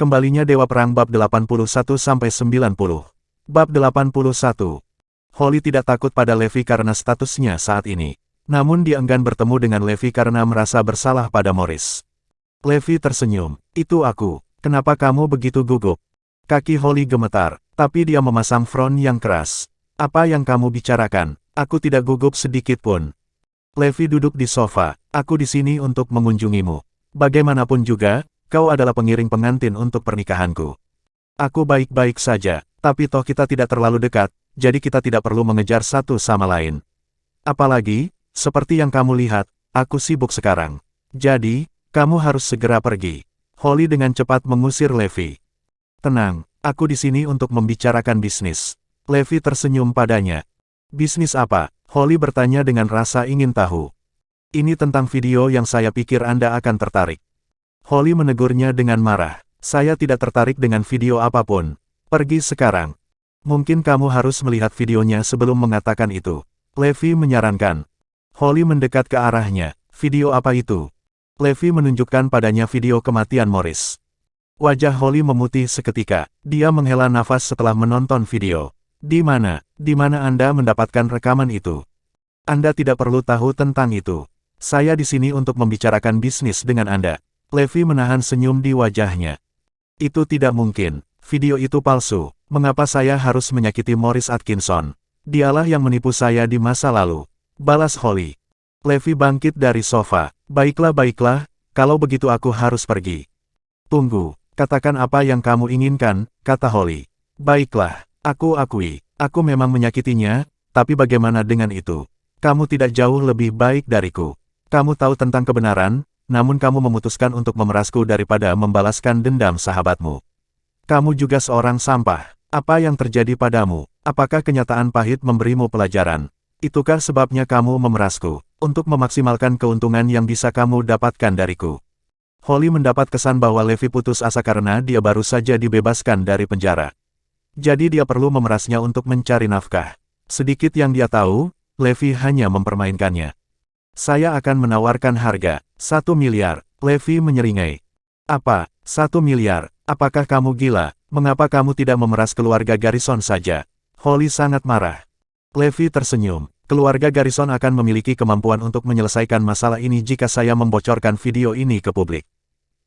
Kembalinya Dewa Perang bab 81-90. Bab 81. Holly tidak takut pada Levi karena statusnya saat ini. Namun dia enggan bertemu dengan Levi karena merasa bersalah pada Morris. Levi tersenyum. Itu aku. Kenapa kamu begitu gugup? Kaki Holly gemetar, tapi dia memasang front yang keras. Apa yang kamu bicarakan? Aku tidak gugup sedikit pun. Levi duduk di sofa. Aku di sini untuk mengunjungimu. Bagaimanapun juga, kau adalah pengiring pengantin untuk pernikahanku. Aku baik-baik saja, tapi toh kita tidak terlalu dekat, jadi kita tidak perlu mengejar satu sama lain. Apalagi, seperti yang kamu lihat, aku sibuk sekarang. Jadi, kamu harus segera pergi. Holly dengan cepat mengusir Levi. Tenang, aku di sini untuk membicarakan bisnis. Levi tersenyum padanya. Bisnis apa? Holly bertanya dengan rasa ingin tahu. Ini tentang video yang saya pikir Anda akan tertarik. Holly menegurnya dengan marah. Saya tidak tertarik dengan video apapun. Pergi sekarang. Mungkin kamu harus melihat videonya sebelum mengatakan itu. Levi menyarankan. Holly mendekat ke arahnya. Video apa itu? Levi menunjukkan padanya video kematian Morris. Wajah Holly memutih seketika. Dia menghela nafas setelah menonton video. Di mana Anda mendapatkan rekaman itu? Anda tidak perlu tahu tentang itu. Saya di sini untuk membicarakan bisnis dengan Anda. Levi menahan senyum di wajahnya. Itu tidak mungkin. Video itu palsu. Mengapa saya harus menyakiti Morris Atkinson? Dialah yang menipu saya di masa lalu. Balas Holly. Levi bangkit dari sofa. Baiklah, kalau begitu aku harus pergi. Tunggu, katakan apa yang kamu inginkan, kata Holly. Baiklah, aku akui, aku memang menyakitinya, tapi bagaimana dengan itu? Kamu tidak jauh lebih baik dariku. Kamu tahu tentang kebenaran, namun kamu memutuskan untuk memerasku daripada membalaskan dendam sahabatmu. Kamu juga seorang sampah. Apa yang terjadi padamu? Apakah kenyataan pahit memberimu pelajaran? Itukah sebabnya kamu memerasku? Untuk memaksimalkan keuntungan yang bisa kamu dapatkan dariku. Holly mendapat kesan bahwa Levi putus asa karena dia baru saja dibebaskan dari penjara. Jadi dia perlu memerasnya untuk mencari nafkah. Sedikit yang dia tahu, Levi hanya mempermainkannya. Saya akan menawarkan harga 1 miliar, Levi menyeringai. Apa, 1 miliar? Apakah kamu gila? Mengapa kamu tidak memeras keluarga Garrison saja? Holly sangat marah. Levi tersenyum. Keluarga Garrison akan memiliki kemampuan untuk menyelesaikan masalah ini jika saya membocorkan video ini ke publik.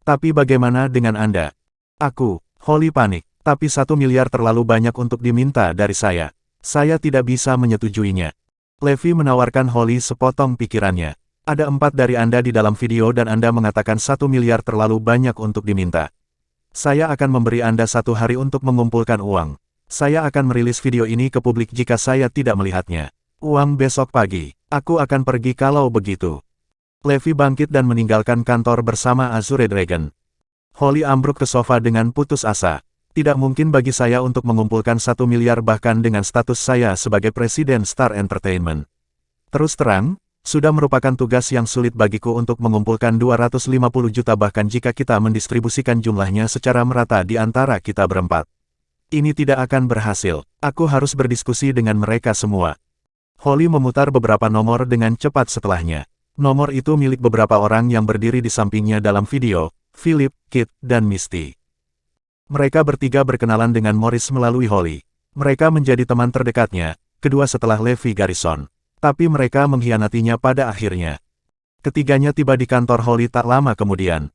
Tapi bagaimana dengan Anda? Aku, Holly panik. Tapi 1 miliar terlalu banyak untuk diminta dari saya. Saya tidak bisa menyetujuinya. Levi menawarkan Holly sepotong pikirannya. Ada 4 dari Anda di dalam video dan Anda mengatakan 1 miliar terlalu banyak untuk diminta. Saya akan memberi Anda 1 hari untuk mengumpulkan uang. Saya akan merilis video ini ke publik jika saya tidak melihatnya. Uang besok pagi. Aku akan pergi kalau begitu. Levi bangkit dan meninggalkan kantor bersama Azure Dragon. Holly ambruk ke sofa dengan putus asa. Tidak mungkin bagi saya untuk mengumpulkan 1 miliar bahkan dengan status saya sebagai Presiden Star Entertainment. Terus terang, sudah merupakan tugas yang sulit bagiku untuk mengumpulkan 250 juta bahkan jika kita mendistribusikan jumlahnya secara merata di antara kita berempat. Ini tidak akan berhasil. Aku harus berdiskusi dengan mereka semua. Holly memutar beberapa nomor dengan cepat setelahnya. Nomor itu milik beberapa orang yang berdiri di sampingnya dalam video, Philip, Kit, dan Misty. Mereka bertiga berkenalan dengan Morris melalui Holly. Mereka menjadi teman terdekatnya, kedua setelah Levi Garrison. Tapi mereka mengkhianatinya pada akhirnya. Ketiganya tiba di kantor Holly tak lama kemudian.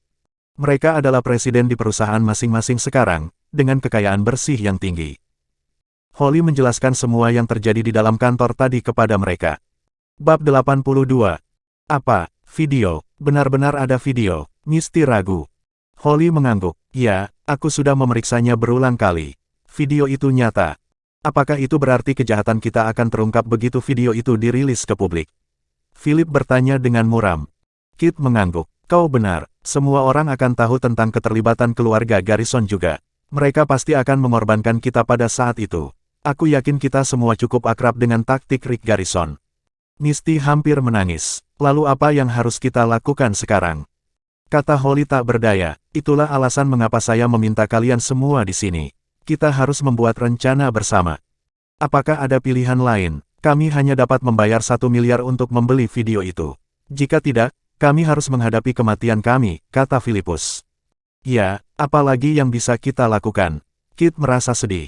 Mereka adalah presiden di perusahaan masing-masing sekarang, dengan kekayaan bersih yang tinggi. Holly menjelaskan semua yang terjadi di dalam kantor tadi kepada mereka. Bab 82. Apa? Video? Benar-benar ada video? Misty ragu. Holly mengangguk. Ya, aku sudah memeriksanya berulang kali. Video itu nyata. Apakah itu berarti kejahatan kita akan terungkap begitu video itu dirilis ke publik? Philip bertanya dengan muram. Kit mengangguk. Kau benar, semua orang akan tahu tentang keterlibatan keluarga Garrison juga. Mereka pasti akan mengorbankan kita pada saat itu. Aku yakin kita semua cukup akrab dengan taktik Rick Garrison. Misty hampir menangis. Lalu apa yang harus kita lakukan sekarang? Kata Holly tak berdaya, itulah alasan mengapa saya meminta kalian semua di sini. Kita harus membuat rencana bersama. Apakah ada pilihan lain? Kami hanya dapat membayar 1 miliar untuk membeli video itu. Jika tidak, kami harus menghadapi kematian kami, kata Philippus. Ya, apalagi yang bisa kita lakukan? Kit merasa sedih.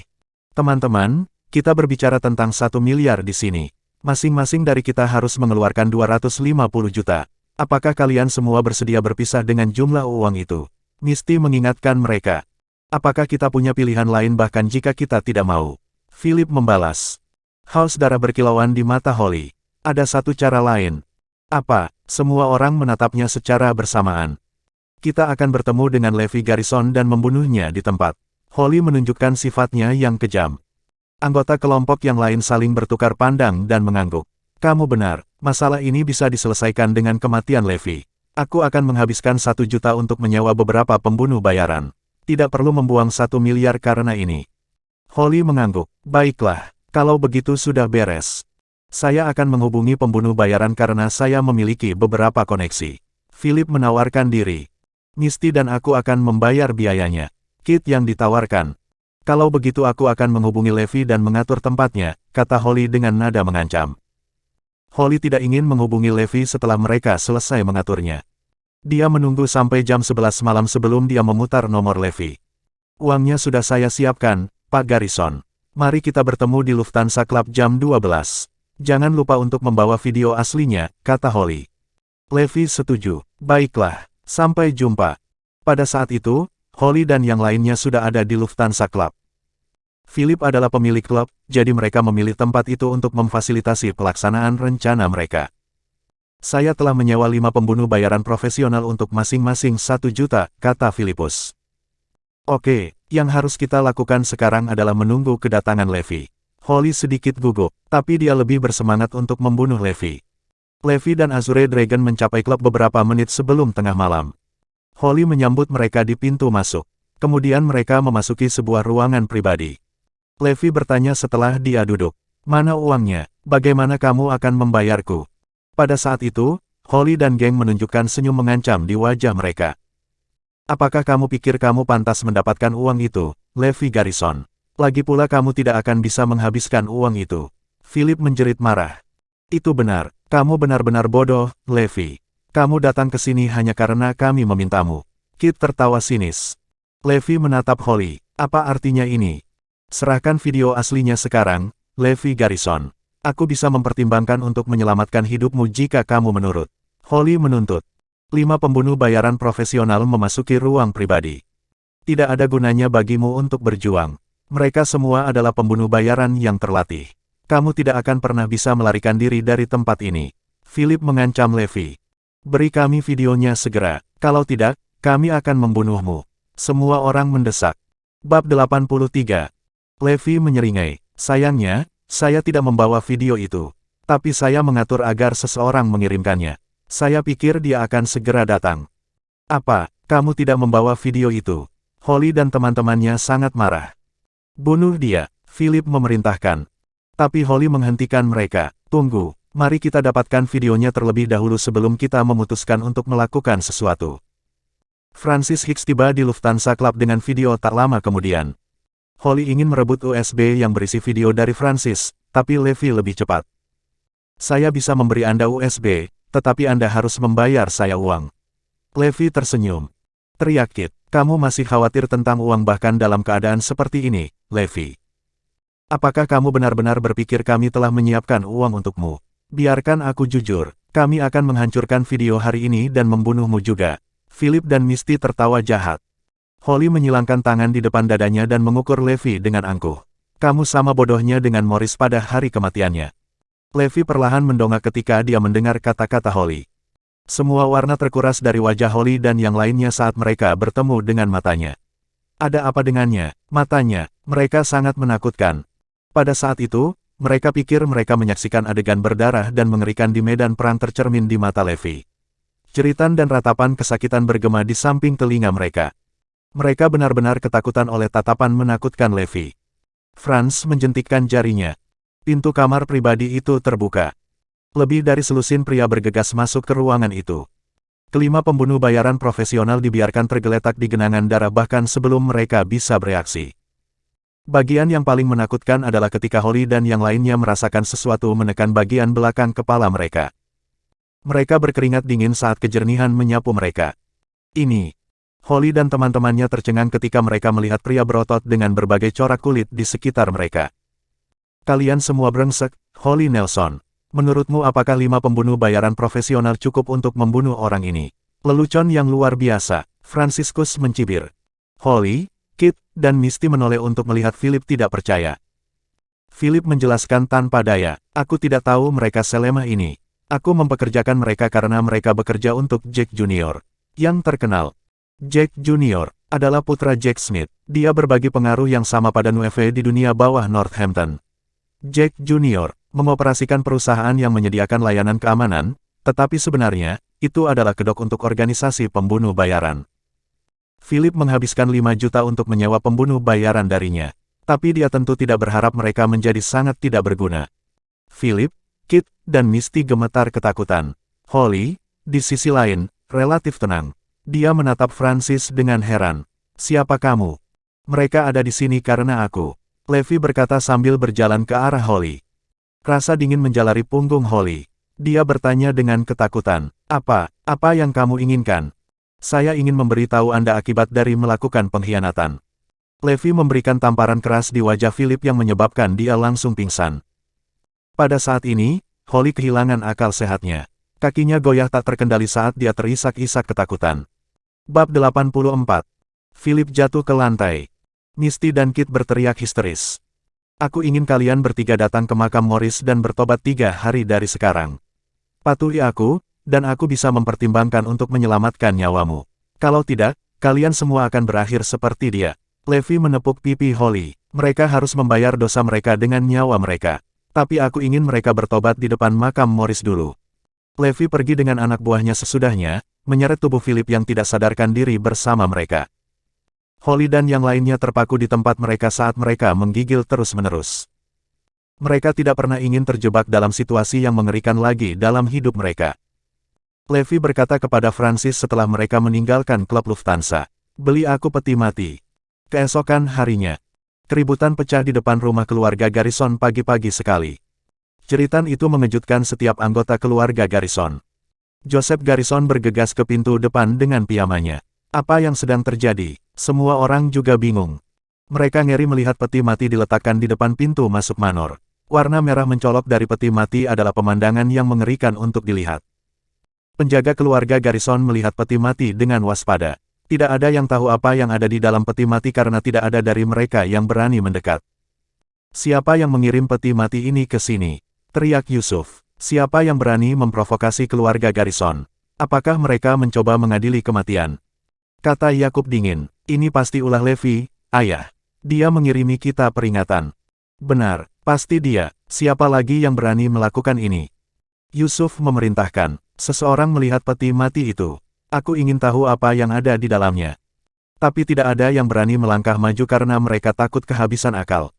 Teman-teman, kita berbicara tentang 1 miliar di sini. Masing-masing dari kita harus mengeluarkan 250 juta. Apakah kalian semua bersedia berpisah dengan jumlah uang itu? Misty mengingatkan mereka. Apakah kita punya pilihan lain bahkan jika kita tidak mau? Philip membalas. Haus darah berkilauan di mata Holly. Ada satu cara lain. Apa? Semua orang menatapnya secara bersamaan. Kita akan bertemu dengan Levi Garrison dan membunuhnya di tempat. Holly menunjukkan sifatnya yang kejam. Anggota kelompok yang lain saling bertukar pandang dan mengangguk. Kamu benar, masalah ini bisa diselesaikan dengan kematian Levi. Aku akan menghabiskan 1 juta untuk menyewa beberapa pembunuh bayaran. Tidak perlu membuang 1 miliar karena ini. Holly mengangguk. Baiklah, kalau begitu sudah beres. Saya akan menghubungi pembunuh bayaran karena saya memiliki beberapa koneksi. Philip menawarkan diri. Misty dan aku akan membayar biayanya. Kit yang ditawarkan. Kalau begitu aku akan menghubungi Levi dan mengatur tempatnya, kata Holly dengan nada mengancam. Holly tidak ingin menghubungi Levi setelah mereka selesai mengaturnya. Dia menunggu sampai jam 11 malam sebelum dia memutar nomor Levi. Uangnya sudah saya siapkan, Pak Garrison. Mari kita bertemu di Lufthansa Club jam 12. Jangan lupa untuk membawa video aslinya, kata Holly. Levi setuju. Baiklah, sampai jumpa. Pada saat itu, Holly dan yang lainnya sudah ada di Lufthansa Club. Philip adalah pemilik klub, jadi mereka memilih tempat itu untuk memfasilitasi pelaksanaan rencana mereka. Saya telah menyewa 5 pembunuh bayaran profesional untuk masing-masing 1 juta, kata Philippus. Oke, yang harus kita lakukan sekarang adalah menunggu kedatangan Levi. Holly sedikit gugup, tapi dia lebih bersemangat untuk membunuh Levi. Levi dan Azure Dragon mencapai klub beberapa menit sebelum tengah malam. Holly menyambut mereka di pintu masuk. Kemudian mereka memasuki sebuah ruangan pribadi. Levi bertanya setelah dia duduk. Mana uangnya? Bagaimana kamu akan membayarku? Pada saat itu, Holly dan geng menunjukkan senyum mengancam di wajah mereka. Apakah kamu pikir kamu pantas mendapatkan uang itu, Levi Garrison? Lagi pula kamu tidak akan bisa menghabiskan uang itu. Philip menjerit marah. Itu benar, kamu benar-benar bodoh, Levi. Kamu datang ke sini hanya karena kami memintamu. Kit tertawa sinis. Levi menatap Holly. Apa artinya ini? Serahkan video aslinya sekarang, Levi Garrison. Aku bisa mempertimbangkan untuk menyelamatkan hidupmu jika kamu menurut. Holly menuntut. 5 pembunuh bayaran profesional memasuki ruang pribadi. Tidak ada gunanya bagimu untuk berjuang. Mereka semua adalah pembunuh bayaran yang terlatih. Kamu tidak akan pernah bisa melarikan diri dari tempat ini. Philip mengancam Levi. Beri kami videonya segera, kalau tidak, kami akan membunuhmu. Semua orang mendesak. Bab 83. Levi menyeringai. Sayangnya, saya tidak membawa video itu. Tapi saya mengatur agar seseorang mengirimkannya. Saya pikir dia akan segera datang. Apa, kamu tidak membawa video itu? Holly dan teman-temannya sangat marah. Bunuh dia, Philip memerintahkan. Tapi Holly menghentikan mereka. Tunggu. Mari kita dapatkan videonya terlebih dahulu sebelum kita memutuskan untuk melakukan sesuatu. Francis Hicks tiba di Lufthansa Club dengan video tak lama kemudian. Holly ingin merebut USB yang berisi video dari Francis, tapi Levi lebih cepat. Saya bisa memberi Anda USB, tetapi Anda harus membayar saya uang. Levi tersenyum. Teriak Kit, kamu masih khawatir tentang uang bahkan dalam keadaan seperti ini, Levi. Apakah kamu benar-benar berpikir kami telah menyiapkan uang untukmu? Biarkan aku jujur, kami akan menghancurkan video hari ini dan membunuhmu juga. Philip dan Misty tertawa jahat. Holly menyilangkan tangan di depan dadanya dan mengukur Levi dengan angkuh. Kamu sama bodohnya dengan Morris pada hari kematiannya. Levi perlahan mendongak ketika dia mendengar kata-kata Holly. Semua warna terkuras dari wajah Holly dan yang lainnya saat mereka bertemu dengan matanya. Ada apa dengannya? Matanya, mereka sangat menakutkan. Pada saat itu, mereka pikir mereka menyaksikan adegan berdarah dan mengerikan di medan perang tercermin di mata Levi. Jeritan dan ratapan kesakitan bergema di samping telinga mereka. Mereka benar-benar ketakutan oleh tatapan menakutkan Levi. Franz menjentikkan jarinya. Pintu kamar pribadi itu terbuka. Lebih dari selusin pria bergegas masuk ke ruangan itu. Kelima pembunuh bayaran profesional dibiarkan tergeletak di genangan darah bahkan sebelum mereka bisa bereaksi. Bagian yang paling menakutkan adalah ketika Holly dan yang lainnya merasakan sesuatu menekan bagian belakang kepala mereka. Mereka berkeringat dingin saat kejernihan menyapu mereka. Ini. Holly dan teman-temannya tercengang ketika mereka melihat pria berotot dengan berbagai corak kulit di sekitar mereka. Kalian semua brengsek, Holly Nelson. Menurutmu apakah 5 pembunuh bayaran profesional cukup untuk membunuh orang ini? Lelucon yang luar biasa, Franciscus mencibir. Holly, Kit, dan Misty menoleh untuk melihat Philip tidak percaya. Philip menjelaskan tanpa daya, aku tidak tahu mereka selemah ini. Aku mempekerjakan mereka karena mereka bekerja untuk Jack Jr. yang terkenal. Jack Jr. adalah putra Jack Smith. Dia berbagi pengaruh yang sama pada Nueve di dunia bawah Northampton. Jack Jr. mengoperasikan perusahaan yang menyediakan layanan keamanan, tetapi sebenarnya, itu adalah kedok untuk organisasi pembunuh bayaran. Philip menghabiskan 5 juta untuk menyewa pembunuh bayaran darinya. Tapi dia tentu tidak berharap mereka menjadi sangat tidak berguna. Philip, Kit, dan Misty gemetar ketakutan. Holly, di sisi lain, relatif tenang. Dia menatap Francis dengan heran. Siapa kamu? Mereka ada di sini karena aku. Levi berkata sambil berjalan ke arah Holly. Rasa dingin menjalari punggung Holly. Dia bertanya dengan ketakutan. Apa yang kamu inginkan? Saya ingin memberitahu Anda akibat dari melakukan pengkhianatan. Levi memberikan tamparan keras di wajah Philip yang menyebabkan dia langsung pingsan. Pada saat ini, Holly kehilangan akal sehatnya. Kakinya goyah tak terkendali saat dia terisak-isak ketakutan. Bab 84. Philip jatuh ke lantai. Misty dan Kit berteriak histeris. Aku ingin kalian bertiga datang ke makam Morris dan bertobat 3 hari dari sekarang. Patuhi aku, dan aku bisa mempertimbangkan untuk menyelamatkan nyawamu. Kalau tidak, kalian semua akan berakhir seperti dia. Levi menepuk pipi Holly. Mereka harus membayar dosa mereka dengan nyawa mereka. Tapi aku ingin mereka bertobat di depan makam Morris dulu. Levi pergi dengan anak buahnya sesudahnya, menyeret tubuh Philip yang tidak sadarkan diri bersama mereka. Holly dan yang lainnya terpaku di tempat mereka saat mereka menggigil terus-menerus. Mereka tidak pernah ingin terjebak dalam situasi yang mengerikan lagi dalam hidup mereka. Levi berkata kepada Francis setelah mereka meninggalkan klub Lufthansa, "Beli aku peti mati." Keesokan harinya, keributan pecah di depan rumah keluarga Garrison pagi-pagi sekali. Jeritan itu mengejutkan setiap anggota keluarga Garrison. Joseph Garrison bergegas ke pintu depan dengan pijamannya. Apa yang sedang terjadi? Semua orang juga bingung. Mereka ngeri melihat peti mati diletakkan di depan pintu masuk manor. Warna merah mencolok dari peti mati adalah pemandangan yang mengerikan untuk dilihat. Penjaga keluarga Garrison melihat peti mati dengan waspada. Tidak ada yang tahu apa yang ada di dalam peti mati karena tidak ada dari mereka yang berani mendekat. Siapa yang mengirim peti mati ini ke sini? Teriak Yusuf. Siapa yang berani memprovokasi keluarga Garrison? Apakah mereka mencoba mengadili kematian? Kata Yakub dingin. Ini pasti ulah Levi, ayah. Dia mengirimi kita peringatan. Benar, pasti dia. Siapa lagi yang berani melakukan ini? Yusuf memerintahkan. Seseorang melihat peti mati itu. Aku ingin tahu apa yang ada di dalamnya. Tapi tidak ada yang berani melangkah maju karena mereka takut kehabisan akal.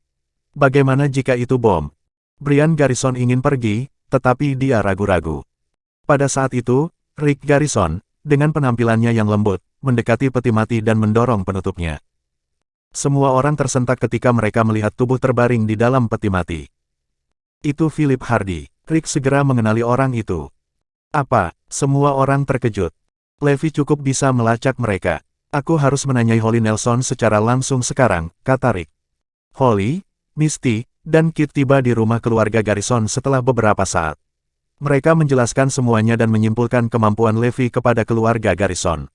Bagaimana jika itu bom? Brian Garrison ingin pergi, tetapi dia ragu-ragu. Pada saat itu, Rick Garrison, dengan penampilannya yang lembut, mendekati peti mati dan mendorong penutupnya. Semua orang tersentak ketika mereka melihat tubuh terbaring di dalam peti mati. Itu Philip Hardy. Rick segera mengenali orang itu. Apa? Semua orang terkejut. Levi cukup bisa melacak mereka. Aku harus menanyai Holly Nelson secara langsung sekarang, kata Rick. Holly, Misty, dan Kit tiba di rumah keluarga Garrison setelah beberapa saat. Mereka menjelaskan semuanya dan menyimpulkan kemampuan Levi kepada keluarga Garrison.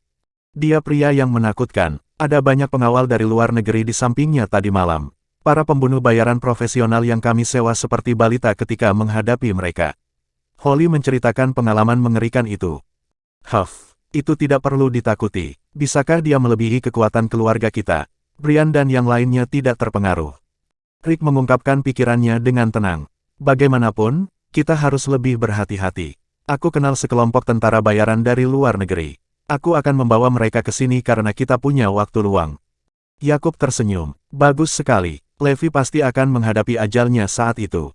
Dia pria yang menakutkan. Ada banyak pengawal dari luar negeri di sampingnya tadi malam. Para pembunuh bayaran profesional yang kami sewa seperti balita ketika menghadapi mereka. Holly menceritakan pengalaman mengerikan itu. Huff, itu tidak perlu ditakuti. Bisakah dia melebihi kekuatan keluarga kita? Brian dan yang lainnya tidak terpengaruh. Rick mengungkapkan pikirannya dengan tenang. Bagaimanapun, kita harus lebih berhati-hati. Aku kenal sekelompok tentara bayaran dari luar negeri. Aku akan membawa mereka ke sini karena kita punya waktu luang. Yakub tersenyum. Bagus sekali. Levi pasti akan menghadapi ajalnya saat itu.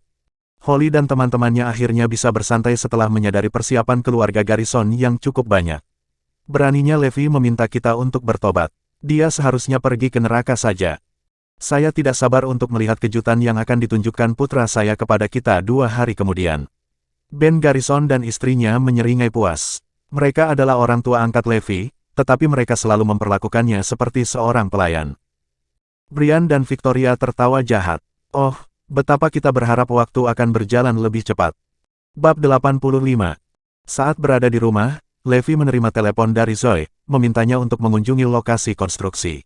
Holly dan teman-temannya akhirnya bisa bersantai setelah menyadari persiapan keluarga Garrison yang cukup banyak. Beraninya Levi meminta kita untuk bertobat. Dia seharusnya pergi ke neraka saja. Saya tidak sabar untuk melihat kejutan yang akan ditunjukkan putra saya kepada kita 2 hari kemudian. Ben Garrison dan istrinya menyeringai puas. Mereka adalah orang tua angkat Levi, tetapi mereka selalu memperlakukannya seperti seorang pelayan. Brian dan Victoria tertawa jahat. Oh, betapa kita berharap waktu akan berjalan lebih cepat. Bab 85. Saat berada di rumah, Levi menerima telepon dari Zoe, memintanya untuk mengunjungi lokasi konstruksi.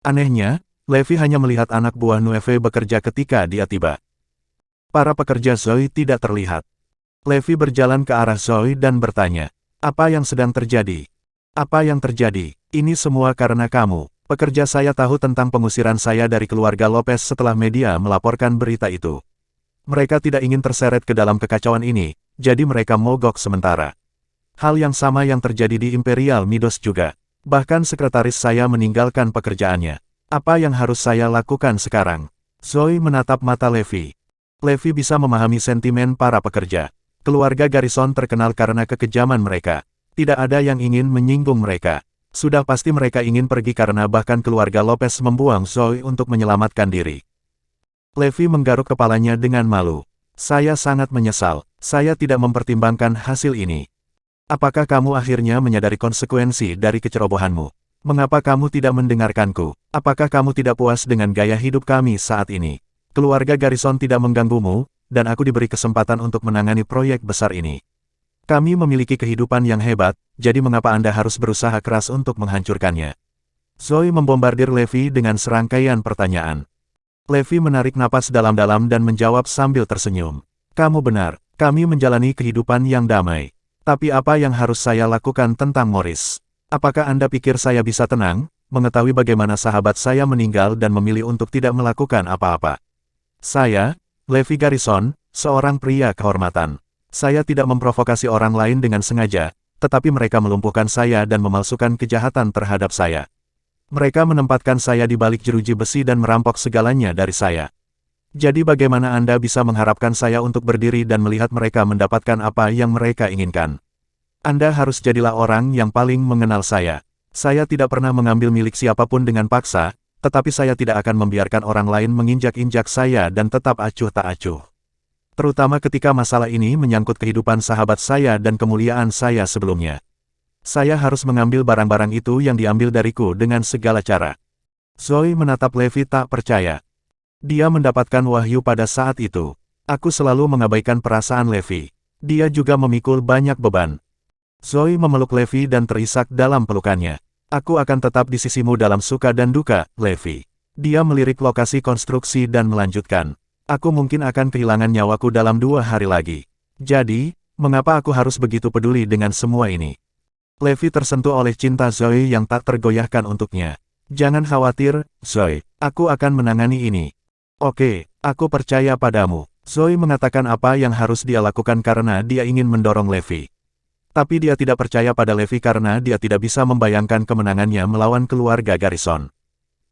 Anehnya, Levi hanya melihat anak buah Nueve bekerja ketika dia tiba. Para pekerja Zoe tidak terlihat. Levi berjalan ke arah Zoe dan bertanya, "Apa yang sedang terjadi? Apa yang terjadi? Ini semua karena kamu." Pekerja saya tahu tentang pengusiran saya dari keluarga Lopez setelah media melaporkan berita itu. Mereka tidak ingin terseret ke dalam kekacauan ini, jadi mereka mogok sementara. Hal yang sama yang terjadi di Imperial Midos juga. Bahkan sekretaris saya meninggalkan pekerjaannya. Apa yang harus saya lakukan sekarang? Zoe menatap mata Levi. Levi bisa memahami sentimen para pekerja. Keluarga Garrison terkenal karena kekejaman mereka. Tidak ada yang ingin menyinggung mereka. Sudah pasti mereka ingin pergi karena bahkan keluarga Lopez membuang Zoe untuk menyelamatkan diri. Levi menggaruk kepalanya dengan malu. Saya sangat menyesal. Saya tidak mempertimbangkan hasil ini. Apakah kamu akhirnya menyadari konsekuensi dari kecerobohanmu? Mengapa kamu tidak mendengarkanku? Apakah kamu tidak puas dengan gaya hidup kami saat ini? Keluarga Garrison tidak mengganggumu, dan aku diberi kesempatan untuk menangani proyek besar ini. Kami memiliki kehidupan yang hebat, jadi mengapa Anda harus berusaha keras untuk menghancurkannya? Zoe membombardir Levi dengan serangkaian pertanyaan. Levi menarik napas dalam-dalam dan menjawab sambil tersenyum. Kamu benar, kami menjalani kehidupan yang damai. Tapi apa yang harus saya lakukan tentang Morris? Apakah Anda pikir saya bisa tenang, mengetahui bagaimana sahabat saya meninggal dan memilih untuk tidak melakukan apa-apa? Saya, Levi Garrison, seorang pria kehormatan. Saya tidak memprovokasi orang lain dengan sengaja, tetapi mereka melumpuhkan saya dan memalsukan kejahatan terhadap saya. Mereka menempatkan saya di balik jeruji besi dan merampok segalanya dari saya. Jadi bagaimana Anda bisa mengharapkan saya untuk berdiri dan melihat mereka mendapatkan apa yang mereka inginkan? Anda harus jadilah orang yang paling mengenal saya. Saya tidak pernah mengambil milik siapapun dengan paksa, tetapi saya tidak akan membiarkan orang lain menginjak-injak saya dan tetap acuh tak acuh. Terutama ketika masalah ini menyangkut kehidupan sahabat saya dan kemuliaan saya sebelumnya. Saya harus mengambil barang-barang itu yang diambil dariku dengan segala cara. Zoe menatap Levi tak percaya. Dia mendapatkan wahyu pada saat itu. Aku selalu mengabaikan perasaan Levi. Dia juga memikul banyak beban. Zoe memeluk Levi dan terisak dalam pelukannya. Aku akan tetap di sisimu dalam suka dan duka, Levi. Dia melirik lokasi konstruksi dan melanjutkan. Aku mungkin akan kehilangan nyawaku dalam 2 hari lagi. Jadi, mengapa aku harus begitu peduli dengan semua ini? Levi tersentuh oleh cinta Zoe yang tak tergoyahkan untuknya. Jangan khawatir, Zoe. Aku akan menangani ini. Oke, aku percaya padamu. Zoe mengatakan apa yang harus dia lakukan karena dia ingin mendorong Levi. Tapi dia tidak percaya pada Levi karena dia tidak bisa membayangkan kemenangannya melawan keluarga Garrison.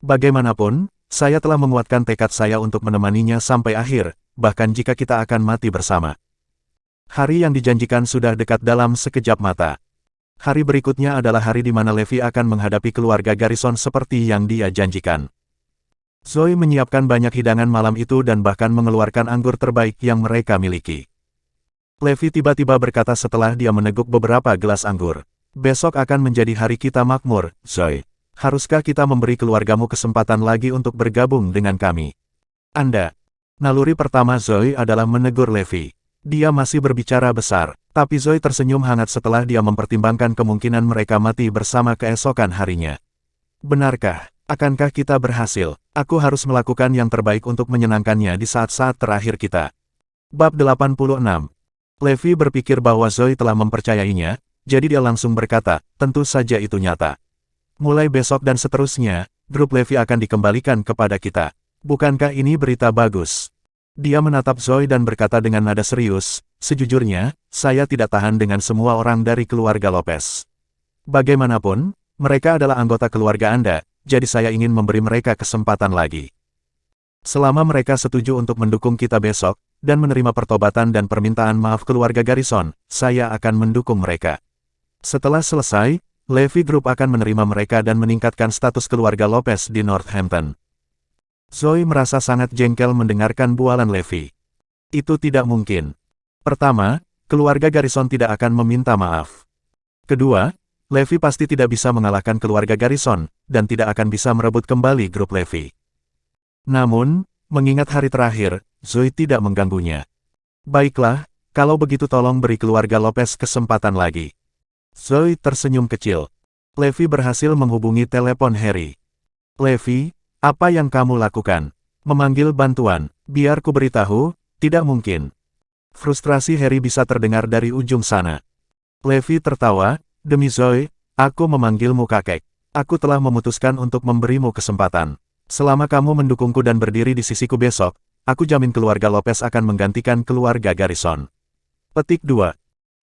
Bagaimanapun, saya telah menguatkan tekad saya untuk menemaninya sampai akhir, bahkan jika kita akan mati bersama. Hari yang dijanjikan sudah dekat dalam sekejap mata. Hari berikutnya adalah hari di mana Levi akan menghadapi keluarga Garrison seperti yang dia janjikan. Zoe menyiapkan banyak hidangan malam itu dan bahkan mengeluarkan anggur terbaik yang mereka miliki. Levi tiba-tiba berkata setelah dia meneguk beberapa gelas anggur. Besok akan menjadi hari kita makmur, Zoe. Haruskah kita memberi keluargamu kesempatan lagi untuk bergabung dengan kami? Anda. Naluri pertama Zoe adalah menegur Levi. Dia masih berbicara besar, tapi Zoe tersenyum hangat setelah dia mempertimbangkan kemungkinan mereka mati bersama keesokan harinya. Benarkah? Akankah kita berhasil? Aku harus melakukan yang terbaik untuk menyenangkannya di saat-saat terakhir kita. Bab 86. Levi berpikir bahwa Zoe telah mempercayainya, jadi dia langsung berkata, tentu saja itu nyata. Mulai besok dan seterusnya, grup Levi akan dikembalikan kepada kita. Bukankah ini berita bagus? Dia menatap Zoe dan berkata dengan nada serius, sejujurnya, saya tidak tahan dengan semua orang dari keluarga Lopez. Bagaimanapun, mereka adalah anggota keluarga Anda, jadi saya ingin memberi mereka kesempatan lagi. Selama mereka setuju untuk mendukung kita besok, dan menerima pertobatan dan permintaan maaf keluarga Garrison, saya akan mendukung mereka. Setelah selesai, Levi Group akan menerima mereka dan meningkatkan status keluarga Lopez di Northampton. Zoe merasa sangat jengkel mendengarkan bualan Levi. Itu tidak mungkin. Pertama, keluarga Garrison tidak akan meminta maaf. Kedua, Levi pasti tidak bisa mengalahkan keluarga Garrison, dan tidak akan bisa merebut kembali grup Levi. Namun, mengingat hari terakhir, Zoe tidak mengganggunya. Baiklah, kalau begitu tolong beri keluarga Lopez kesempatan lagi. Zoe tersenyum kecil. Levi berhasil menghubungi telepon Harry. Levi, apa yang kamu lakukan? Memanggil bantuan, biar ku beritahu, tidak mungkin. Frustrasi Harry bisa terdengar dari ujung sana. Levi tertawa, demi Zoe, aku memanggilmu kakek. Aku telah memutuskan untuk memberimu kesempatan. Selama kamu mendukungku dan berdiri di sisiku besok, aku jamin keluarga Lopez akan menggantikan keluarga Garrison. Petik 2.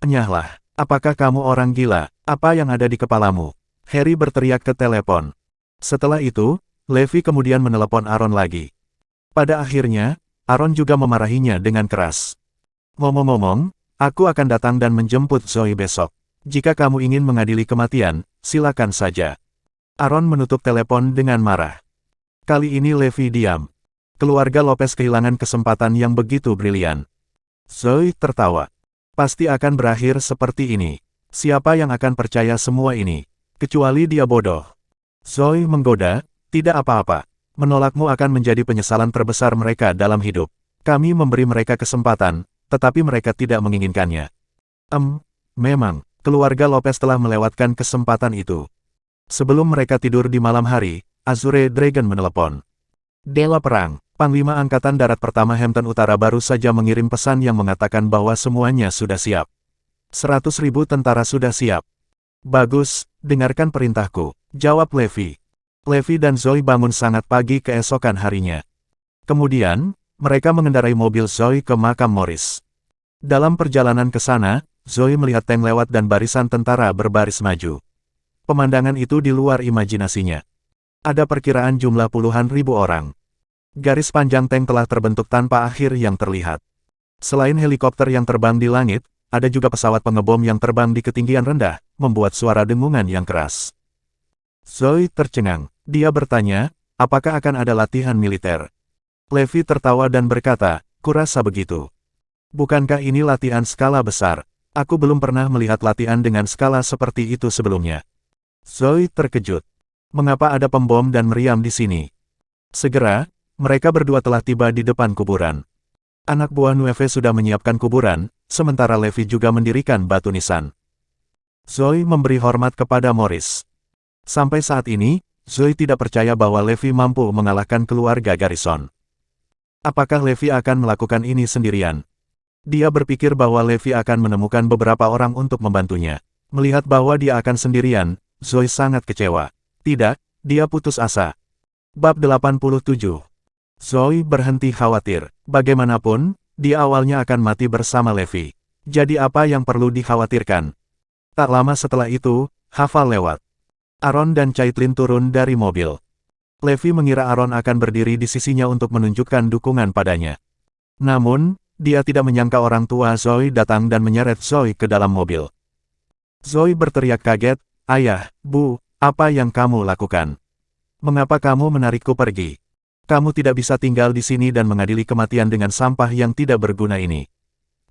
Enyahlah, apakah kamu orang gila? Apa yang ada di kepalamu? Harry berteriak ke telepon. Setelah itu, Levi kemudian menelepon Aaron lagi. Pada akhirnya, Aaron juga memarahinya dengan keras. Ngomong-ngomong, aku akan datang dan menjemput Zoe besok. Jika kamu ingin mengadili kematian, silakan saja. Aaron menutup telepon dengan marah. Kali ini Levi diam. Keluarga Lopez kehilangan kesempatan yang begitu brilian. Zoe tertawa. Pasti akan berakhir seperti ini. Siapa yang akan percaya semua ini? Kecuali dia bodoh. Zoe menggoda, tidak apa-apa. Menolakmu akan menjadi penyesalan terbesar mereka dalam hidup. Kami memberi mereka kesempatan, tetapi mereka tidak menginginkannya. Memang. Keluarga Lopez telah melewatkan kesempatan itu. Sebelum mereka tidur di malam hari, Azure Dragon menelepon. Dewa Perang, Panglima Angkatan Darat Pertama Hampton Utara baru saja mengirim pesan yang mengatakan bahwa semuanya sudah siap. 100.000 tentara sudah siap. Bagus, dengarkan perintahku, jawab Levi. Levi dan Zoe bangun sangat pagi keesokan harinya. Kemudian, mereka mengendarai mobil Zoe ke makam Morris. Dalam perjalanan ke sana, Zoe melihat tank lewat dan barisan tentara berbaris maju. Pemandangan itu di luar imajinasinya. Ada perkiraan jumlah puluhan ribu orang. Garis panjang tank telah terbentuk tanpa akhir yang terlihat. Selain helikopter yang terbang di langit, ada juga pesawat pengebom yang terbang di ketinggian rendah, membuat suara dengungan yang keras. Zoe tercengang. Dia bertanya, apakah akan ada latihan militer? Levi tertawa dan berkata, kurasa begitu. Bukankah ini latihan skala besar? Aku belum pernah melihat latihan dengan skala seperti itu sebelumnya. Zoe terkejut. Mengapa ada pembom dan meriam di sini? Segera, mereka berdua telah tiba di depan kuburan. Anak buah Nueve sudah menyiapkan kuburan, sementara Levi juga mendirikan batu nisan. Zoe memberi hormat kepada Morris. Sampai saat ini, Zoe tidak percaya bahwa Levi mampu mengalahkan keluarga Garrison. Apakah Levi akan melakukan ini sendirian? Dia berpikir bahwa Levi akan menemukan beberapa orang untuk membantunya. Melihat bahwa dia akan sendirian, Zoe sangat kecewa. Tidak, dia putus asa. Bab 87. Zoe berhenti khawatir. Bagaimanapun, dia awalnya akan mati bersama Levi. Jadi apa yang perlu dikhawatirkan? Tak lama setelah itu, Hafal lewat. Aaron dan Caitlin turun dari mobil. Levi mengira Aaron akan berdiri di sisinya untuk menunjukkan dukungan padanya. Namun, dia tidak menyangka orang tua Zoe datang dan menyeret Zoe ke dalam mobil. Zoe berteriak kaget, "Ayah, Bu, apa yang kamu lakukan? Mengapa kamu menarikku pergi? Kamu tidak bisa tinggal di sini dan mengadili kematian dengan sampah yang tidak berguna ini."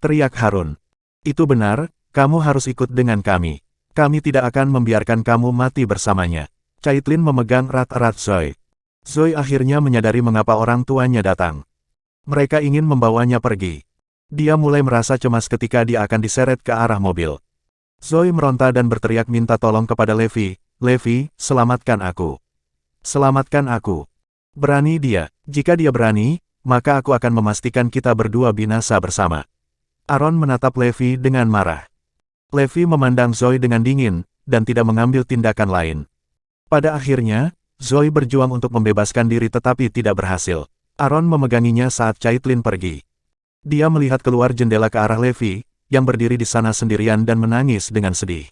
Teriak Harun. "Itu benar, kamu harus ikut dengan kami. Kami tidak akan membiarkan kamu mati bersamanya." Caitlin memegang erat-erat Zoe. Zoe akhirnya menyadari mengapa orang tuanya datang. Mereka ingin membawanya pergi. Dia mulai merasa cemas ketika dia akan diseret ke arah mobil. Zoe meronta dan berteriak minta tolong kepada Levi, "Levi, selamatkan aku. Selamatkan aku." Berani dia. Jika dia berani, maka aku akan memastikan kita berdua binasa bersama. Aaron menatap Levi dengan marah. Levi memandang Zoe dengan dingin, dan tidak mengambil tindakan lain. Pada akhirnya, Zoe berjuang untuk membebaskan diri tetapi tidak berhasil. Aaron memeganginya saat Caitlin pergi. Dia melihat keluar jendela ke arah Levi, yang berdiri di sana sendirian dan menangis dengan sedih.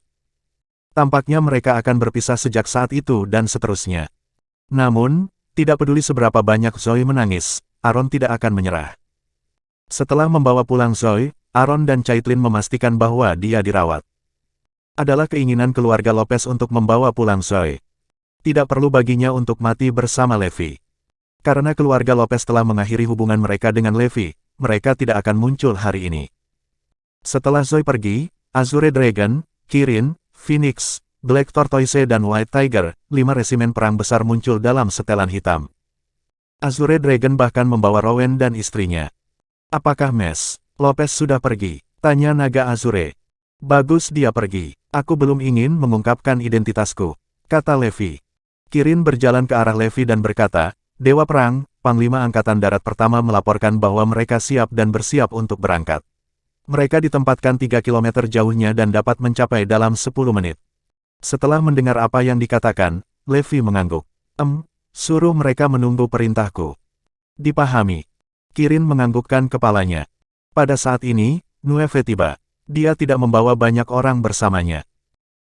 Tampaknya mereka akan berpisah sejak saat itu dan seterusnya. Namun, tidak peduli seberapa banyak Zoe menangis, Aaron tidak akan menyerah. Setelah membawa pulang Zoe, Aaron dan Caitlin memastikan bahwa dia dirawat. Adalah keinginan keluarga Lopez untuk membawa pulang Zoe. Tidak perlu baginya untuk mati bersama Levi. Karena keluarga Lopez telah mengakhiri hubungan mereka dengan Levi, mereka tidak akan muncul hari ini. Setelah Zoe pergi, Azure Dragon, Kirin, Phoenix, Black Tortoise dan White Tiger, 5 resimen perang besar muncul dalam setelan hitam. Azure Dragon bahkan membawa Rowan dan istrinya. Apakah Mes Lopez sudah pergi? Tanya naga Azure. Bagus dia pergi. Aku belum ingin mengungkapkan identitasku, kata Levi. Kirin berjalan ke arah Levi dan berkata, Dewa Perang, Panglima Angkatan Darat Pertama melaporkan bahwa mereka siap dan bersiap untuk berangkat. Mereka ditempatkan 3 km jauhnya dan dapat mencapai dalam 10 menit. Setelah mendengar apa yang dikatakan, Levi mengangguk. Suruh mereka menunggu perintahku. Dipahami. Kirin menganggukkan kepalanya. Pada saat ini, Nueve tiba. Dia tidak membawa banyak orang bersamanya.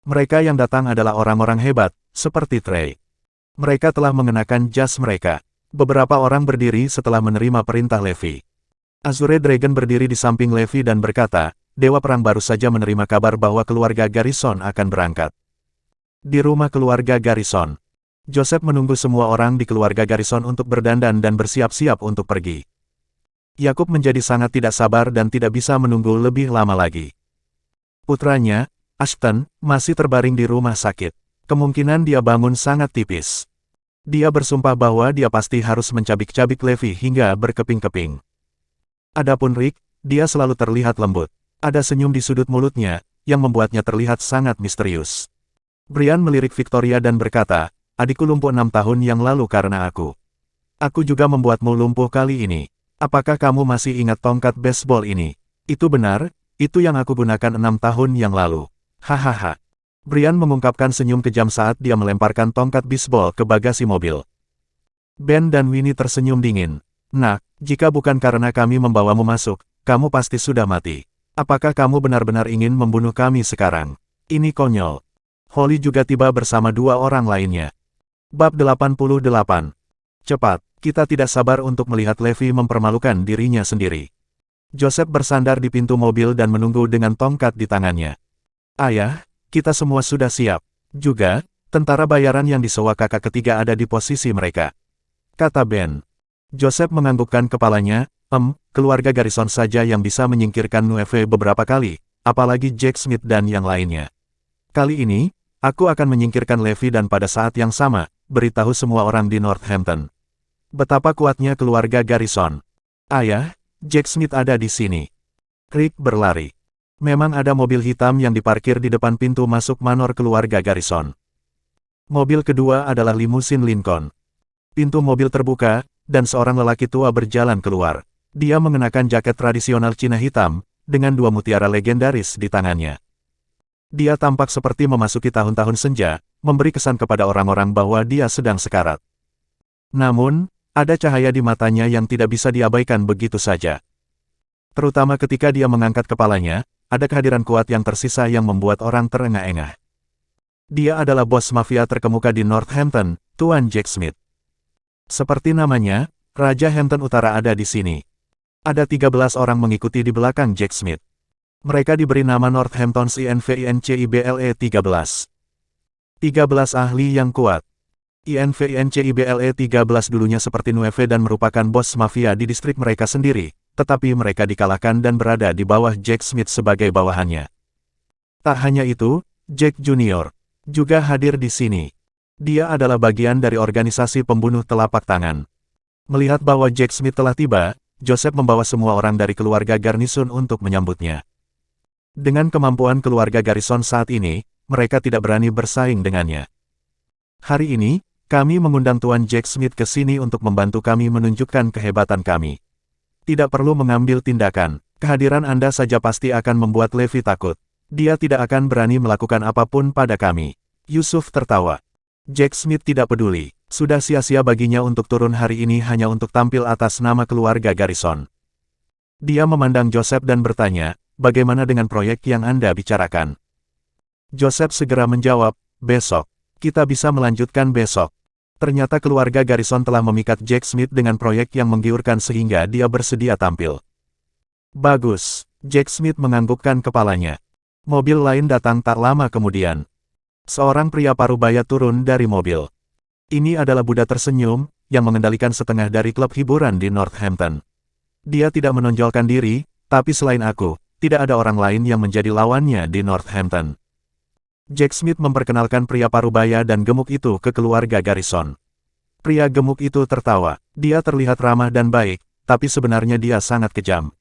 Mereka yang datang adalah orang-orang hebat, seperti Trey. Mereka telah mengenakan jas mereka. Beberapa orang berdiri setelah menerima perintah Levi. Azure Dragon berdiri di samping Levi dan berkata, Dewa Perang baru saja menerima kabar bahwa keluarga Garrison akan berangkat. Di rumah keluarga Garrison, Joseph menunggu semua orang di keluarga Garrison untuk berdandan dan bersiap-siap untuk pergi. Yakub menjadi sangat tidak sabar dan tidak bisa menunggu lebih lama lagi. Putranya, Ashton, masih terbaring di rumah sakit. Kemungkinan dia bangun sangat tipis. Dia bersumpah bahwa dia pasti harus mencabik-cabik Levi hingga berkeping-keping. Adapun Rick, dia selalu terlihat lembut. Ada senyum di sudut mulutnya, yang membuatnya terlihat sangat misterius. Brian melirik Victoria dan berkata, adikku lumpuh 6 tahun yang lalu karena aku. Aku juga membuatmu lumpuh kali ini. Apakah kamu masih ingat tongkat baseball ini? Itu benar, itu yang aku gunakan 6 tahun yang lalu. Hahaha. Brian mengungkapkan senyum kejam saat dia melemparkan tongkat bisbol ke bagasi mobil. Ben dan Winnie tersenyum dingin. Nak, jika bukan karena kami membawamu masuk, kamu pasti sudah mati. Apakah kamu benar-benar ingin membunuh kami sekarang? Ini konyol. Holly juga tiba bersama 2 orang lainnya. Bab 88. Cepat, kita tidak sabar untuk melihat Levi mempermalukan dirinya sendiri. Joseph bersandar di pintu mobil dan menunggu dengan tongkat di tangannya. Ayah, kita semua sudah siap. Juga, tentara bayaran yang disewa kakak ketiga ada di posisi mereka, kata Ben. Joseph menganggukkan kepalanya, keluarga Garrison saja yang bisa menyingkirkan Nueve beberapa kali, apalagi Jack Smith dan yang lainnya. Kali ini, aku akan menyingkirkan Levi dan pada saat yang sama, beritahu semua orang di Northampton betapa kuatnya keluarga Garrison. Ayah, Jack Smith ada di sini. Rick berlari. Memang ada mobil hitam yang diparkir di depan pintu masuk manor keluarga Garrison. Mobil kedua adalah limusin Lincoln. Pintu mobil terbuka, dan seorang lelaki tua berjalan keluar. Dia mengenakan jaket tradisional Cina hitam, dengan 2 mutiara legendaris di tangannya. Dia tampak seperti memasuki tahun-tahun senja, memberi kesan kepada orang-orang bahwa dia sedang sekarat. Namun, ada cahaya di matanya yang tidak bisa diabaikan begitu saja. Terutama ketika dia mengangkat kepalanya, ada kehadiran kuat yang tersisa yang membuat orang terengah-engah. Dia adalah bos mafia terkemuka di Northampton, Tuan Jack Smith. Seperti namanya, Raja Hampton Utara ada di sini. Ada 13 orang mengikuti di belakang Jack Smith. Mereka diberi nama Northampton INVINCIBLE 13. 13 ahli yang kuat. INVINCIBLE 13 dulunya seperti Nueve dan merupakan bos mafia di distrik mereka sendiri, tetapi mereka dikalahkan dan berada di bawah Jack Smith sebagai bawahannya. Tak hanya itu, Jack Junior juga hadir di sini. Dia adalah bagian dari organisasi pembunuh telapak tangan. Melihat bahwa Jack Smith telah tiba, Joseph membawa semua orang dari keluarga Garrison untuk menyambutnya. Dengan kemampuan keluarga Garrison saat ini, mereka tidak berani bersaing dengannya. Hari ini, kami mengundang Tuan Jack Smith ke sini untuk membantu kami menunjukkan kehebatan kami. Tidak perlu mengambil tindakan, kehadiran Anda saja pasti akan membuat Levi takut. Dia tidak akan berani melakukan apapun pada kami. Yusuf tertawa. Jack Smith tidak peduli, sudah sia-sia baginya untuk turun hari ini hanya untuk tampil atas nama keluarga Garrison. Dia memandang Joseph dan bertanya, bagaimana dengan proyek yang Anda bicarakan? Joseph segera menjawab, besok. Kita bisa melanjutkan besok. Ternyata keluarga Garrison telah memikat Jack Smith dengan proyek yang menggiurkan sehingga dia bersedia tampil. Bagus, Jack Smith menganggukkan kepalanya. Mobil lain datang tak lama kemudian. Seorang pria parubaya turun dari mobil. Ini adalah Buddha tersenyum, yang mengendalikan setengah dari klub hiburan di Northampton. Dia tidak menonjolkan diri, tapi selain aku, tidak ada orang lain yang menjadi lawannya di Northampton. Jack Smith memperkenalkan pria parubaya dan gemuk itu ke keluarga Garrison. Pria gemuk itu tertawa. Dia terlihat ramah dan baik, tapi sebenarnya dia sangat kejam.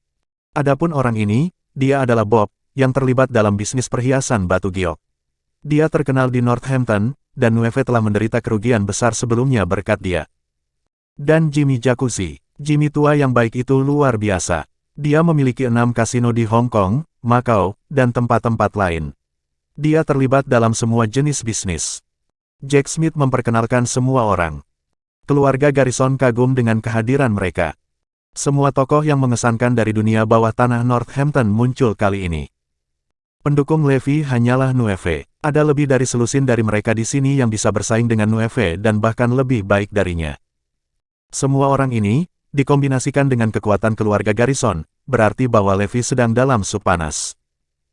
Adapun orang ini, dia adalah Bob, yang terlibat dalam bisnis perhiasan batu giok. Dia terkenal di Northampton, dan Nueve telah menderita kerugian besar sebelumnya berkat dia. Dan Jimmy Jacuzzi. Jimmy tua yang baik itu luar biasa. Dia memiliki 6 kasino di Hong Kong, Macau, dan tempat-tempat lain. Dia terlibat dalam semua jenis bisnis. Jack Smith memperkenalkan semua orang. Keluarga Garrison kagum dengan kehadiran mereka. Semua tokoh yang mengesankan dari dunia bawah tanah Northampton muncul kali ini. Pendukung Levy hanyalah Nueve. Ada lebih dari selusin dari mereka di sini yang bisa bersaing dengan Nueve dan bahkan lebih baik darinya. Semua orang ini, dikombinasikan dengan kekuatan keluarga Garrison, berarti bahwa Levy sedang dalam sup panas.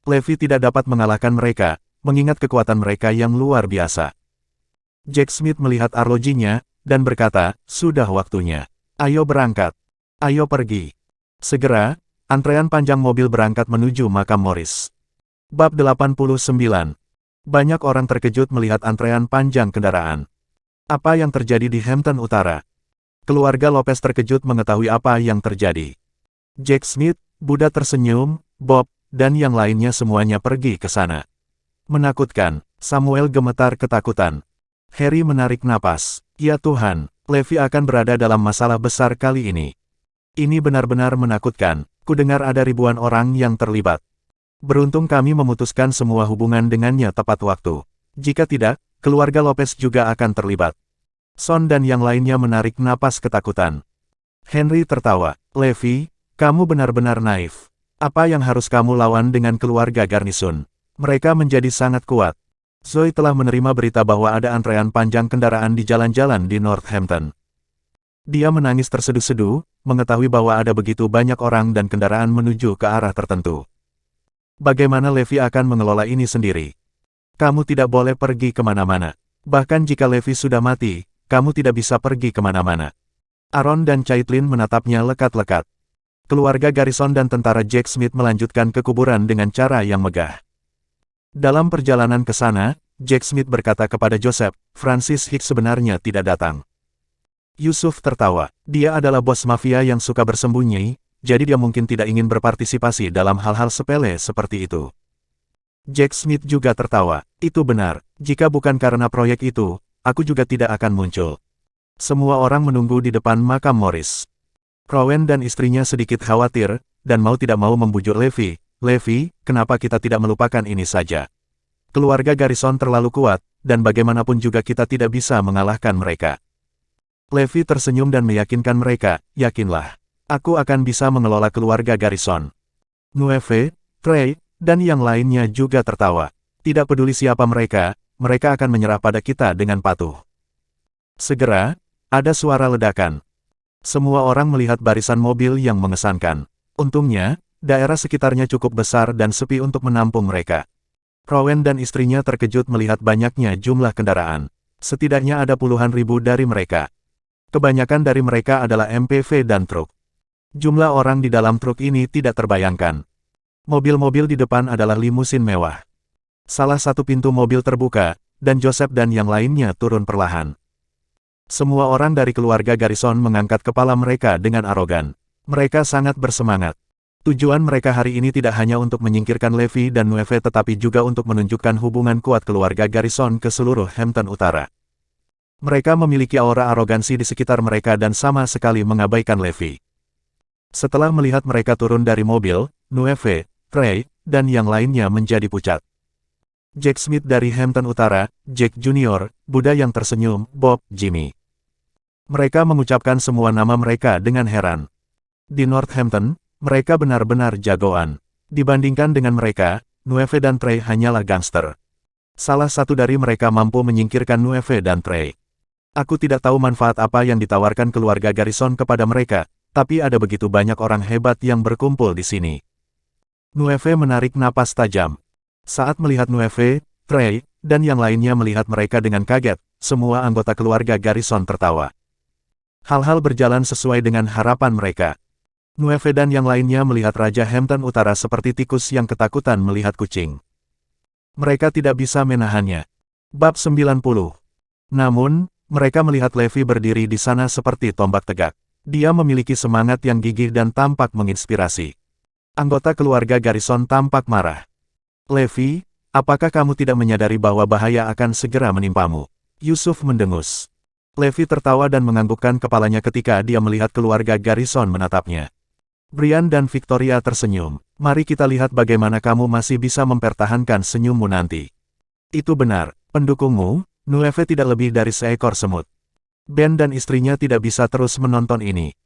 Levy tidak dapat mengalahkan mereka, mengingat kekuatan mereka yang luar biasa. Jack Smith melihat arlojinya, dan berkata, sudah waktunya. Ayo berangkat. Ayo pergi. Segera, antrean panjang mobil berangkat menuju makam Morris. Bab 89. Banyak orang terkejut melihat antrean panjang kendaraan. Apa yang terjadi di Hampton Utara? Keluarga Lopez terkejut mengetahui apa yang terjadi. Jack Smith, Buddha tersenyum, Bob, dan yang lainnya semuanya pergi ke sana. Menakutkan, Samuel gemetar ketakutan. Harry menarik napas. Ya Tuhan, Levy akan berada dalam masalah besar kali ini. Ini benar-benar menakutkan, kudengar ada ribuan orang yang terlibat. Beruntung kami memutuskan semua hubungan dengannya tepat waktu. Jika tidak, keluarga Lopez juga akan terlibat. Son dan yang lainnya menarik napas ketakutan. Henry tertawa. Levy, kamu benar-benar naif. Apa yang harus kamu lawan dengan keluarga Garnison? Mereka menjadi sangat kuat. Zoe telah menerima berita bahwa ada antrean panjang kendaraan di jalan-jalan di Northampton. Dia menangis terseduh-seduh, mengetahui bahwa ada begitu banyak orang dan kendaraan menuju ke arah tertentu. Bagaimana Levy akan mengelola ini sendiri? Kamu tidak boleh pergi kemana-mana. Bahkan jika Levy sudah mati, kamu tidak bisa pergi kemana-mana. Aaron dan Caitlin menatapnya lekat-lekat. Keluarga Garrison dan tentara Jack Smith melanjutkan ke kuburan dengan cara yang megah. Dalam perjalanan ke sana, Jack Smith berkata kepada Joseph, Francis Hicks sebenarnya tidak datang. Yusuf tertawa. Dia adalah bos mafia yang suka bersembunyi, jadi dia mungkin tidak ingin berpartisipasi dalam hal-hal sepele seperti itu. Jack Smith juga tertawa. Itu benar, jika bukan karena proyek itu, aku juga tidak akan muncul. Semua orang menunggu di depan makam Morris. Rowan dan istrinya sedikit khawatir, dan mau tidak mau membujuk Levy. Levy, kenapa kita tidak melupakan ini saja? Keluarga Garrison terlalu kuat, dan bagaimanapun juga kita tidak bisa mengalahkan mereka. Levy tersenyum dan meyakinkan mereka, yakinlah. Aku akan bisa mengelola keluarga Garrison. Nueve, Trey, dan yang lainnya juga tertawa. Tidak peduli siapa mereka, mereka akan menyerah pada kita dengan patuh. Segera, ada suara ledakan. Semua orang melihat barisan mobil yang mengesankan. Untungnya, daerah sekitarnya cukup besar dan sepi untuk menampung mereka. Rowan dan istrinya terkejut melihat banyaknya jumlah kendaraan. Setidaknya ada puluhan ribu dari mereka. Kebanyakan dari mereka adalah MPV dan truk. Jumlah orang di dalam truk ini tidak terbayangkan. Mobil-mobil di depan adalah limusin mewah. Salah satu pintu mobil terbuka, dan Joseph dan yang lainnya turun perlahan. Semua orang dari keluarga Garrison mengangkat kepala mereka dengan arogan. Mereka sangat bersemangat. Tujuan mereka hari ini tidak hanya untuk menyingkirkan Levy dan Nueve tetapi juga untuk menunjukkan hubungan kuat keluarga Garrison ke seluruh Hampton Utara. Mereka memiliki aura arogansi di sekitar mereka dan sama sekali mengabaikan Levy. Setelah melihat mereka turun dari mobil, Nueve, Trey, dan yang lainnya menjadi pucat. Jack Smith dari Hampton Utara, Jack Junior, Buddha yang tersenyum, Bob, Jimmy. Mereka mengucapkan semua nama mereka dengan heran. Di Northampton, mereka benar-benar jagoan. Dibandingkan dengan mereka, Nueve dan Trey hanyalah gangster. Salah satu dari mereka mampu menyingkirkan Nueve dan Trey. Aku tidak tahu manfaat apa yang ditawarkan keluarga Garrison kepada mereka, tapi ada begitu banyak orang hebat yang berkumpul di sini. Nueve menarik napas tajam. Saat melihat Nueve, Trey, dan yang lainnya melihat mereka dengan kaget, semua anggota keluarga Garrison tertawa. Hal-hal berjalan sesuai dengan harapan mereka. Nueve dan yang lainnya melihat Raja Hampton Utara seperti tikus yang ketakutan melihat kucing. Mereka tidak bisa menahannya. Bab 90. Namun, mereka melihat Levi berdiri di sana seperti tombak tegak. Dia memiliki semangat yang gigih dan tampak menginspirasi. Anggota keluarga Garrison tampak marah. Levi, apakah kamu tidak menyadari bahwa bahaya akan segera menimpamu? Yusuf mendengus. Levi tertawa dan menganggukkan kepalanya ketika dia melihat keluarga Garrison menatapnya. Brian dan Victoria tersenyum. Mari kita lihat bagaimana kamu masih bisa mempertahankan senyummu nanti. Itu benar, pendukungmu, Nueve tidak lebih dari seekor semut. Ben dan istrinya tidak bisa terus menonton ini.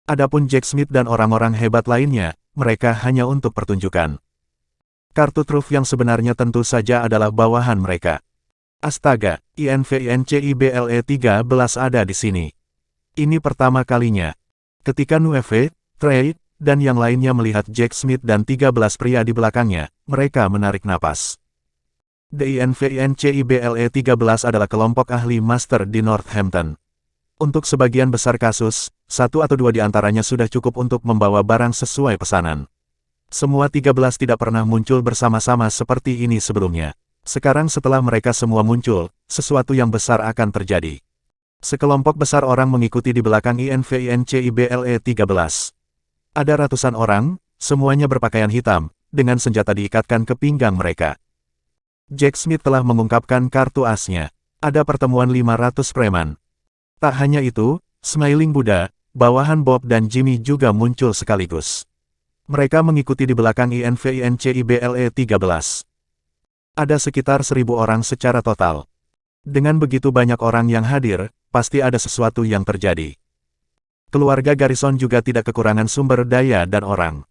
Adapun Jack Smith dan orang-orang hebat lainnya, mereka hanya untuk pertunjukan. Kartu truf yang sebenarnya tentu saja adalah bawahan mereka. Astaga, INVINCIBLE 13 ada di sini. Ini pertama kalinya. Ketika Nueve, Trey, dan yang lainnya melihat Jack Smith dan 13 pria di belakangnya, mereka menarik napas. INVINCIBLE 13 adalah kelompok ahli master di Northampton. Untuk sebagian besar kasus, 1 atau 2 di antaranya sudah cukup untuk membawa barang sesuai pesanan. Semua 13 tidak pernah muncul bersama-sama seperti ini sebelumnya. Sekarang setelah mereka semua muncul, sesuatu yang besar akan terjadi. Sekelompok besar orang mengikuti di belakang INVINCIBLE 13. Ada ratusan orang, semuanya berpakaian hitam, dengan senjata diikatkan ke pinggang mereka. Jack Smith telah mengungkapkan kartu asnya. Ada pertemuan 500 preman. Tak hanya itu, Smiling Buddha, bawahan Bob dan Jimmy juga muncul sekaligus. Mereka mengikuti di belakang INVINCIBLE 13. Ada sekitar 1.000 orang secara total. Dengan begitu banyak orang yang hadir, pasti ada sesuatu yang terjadi. Keluarga Garrison juga tidak kekurangan sumber daya dan orang.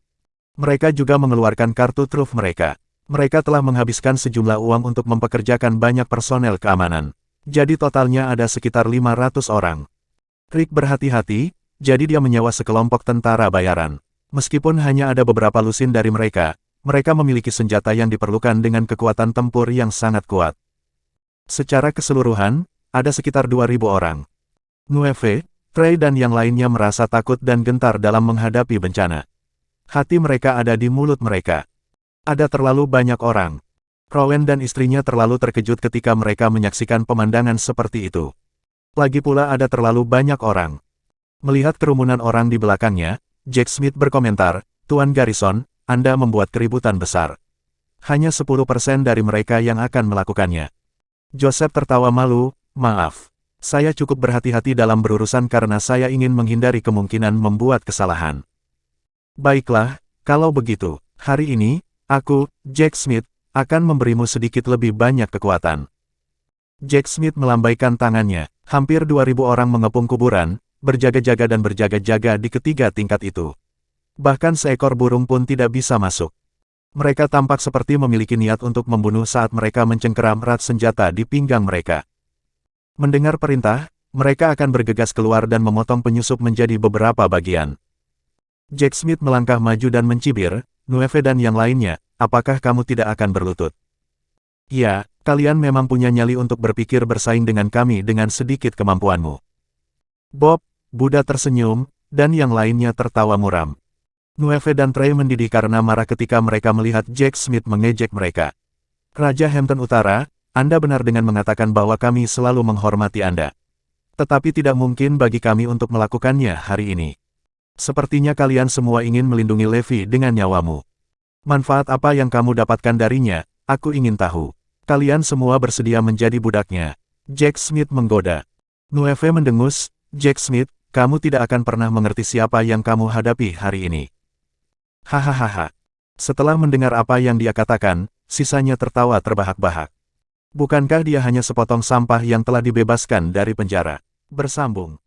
Mereka juga mengeluarkan kartu truf mereka. Mereka telah menghabiskan sejumlah uang untuk mempekerjakan banyak personel keamanan. Jadi totalnya ada sekitar 500 orang. Rick berhati-hati, jadi dia menyewa sekelompok tentara bayaran. Meskipun hanya ada beberapa lusin dari mereka, mereka memiliki senjata yang diperlukan dengan kekuatan tempur yang sangat kuat. Secara keseluruhan, ada sekitar 2.000 orang. Nueve, Trey dan yang lainnya merasa takut dan gentar dalam menghadapi bencana. Hati mereka ada di mulut mereka. Ada terlalu banyak orang. Rowan dan istrinya terlalu terkejut ketika mereka menyaksikan pemandangan seperti itu. Lagi pula ada terlalu banyak orang. Melihat kerumunan orang di belakangnya, Jack Smith berkomentar, "Tuan Garrison, Anda membuat keributan besar. Hanya 10% dari mereka yang akan melakukannya." Joseph tertawa malu, "Maaf. Saya cukup berhati-hati dalam berurusan karena saya ingin menghindari kemungkinan membuat kesalahan." "Baiklah, kalau begitu, hari ini, aku, Jack Smith, akan memberimu sedikit lebih banyak kekuatan." Jack Smith melambaikan tangannya. Hampir 2.000 orang mengepung kuburan, berjaga-jaga dan berjaga-jaga di ketiga tingkat itu. Bahkan seekor burung pun tidak bisa masuk. Mereka tampak seperti memiliki niat untuk membunuh saat mereka mencengkeram erat senjata di pinggang mereka. Mendengar perintah, mereka akan bergegas keluar dan memotong penyusup menjadi beberapa bagian. Jack Smith melangkah maju dan mencibir, "Nueve dan yang lainnya, apakah kamu tidak akan berlutut? Ya, kalian memang punya nyali untuk berpikir bersaing dengan kami dengan sedikit kemampuanmu." Bob, Buddha tersenyum, dan yang lainnya tertawa muram. Nueve dan Trey mendidih karena marah ketika mereka melihat Jack Smith mengejek mereka. "Raja Hampton Utara, Anda benar dengan mengatakan bahwa kami selalu menghormati Anda. Tetapi tidak mungkin bagi kami untuk melakukannya hari ini. Sepertinya kalian semua ingin melindungi Levi dengan nyawamu. Manfaat apa yang kamu dapatkan darinya, aku ingin tahu. Kalian semua bersedia menjadi budaknya." Jack Smith menggoda. Nueve mendengus, "Jack Smith, kamu tidak akan pernah mengerti siapa yang kamu hadapi hari ini." Hahaha. Setelah mendengar apa yang dia katakan, sisanya tertawa terbahak-bahak. Bukankah dia hanya sepotong sampah yang telah dibebaskan dari penjara? Bersambung.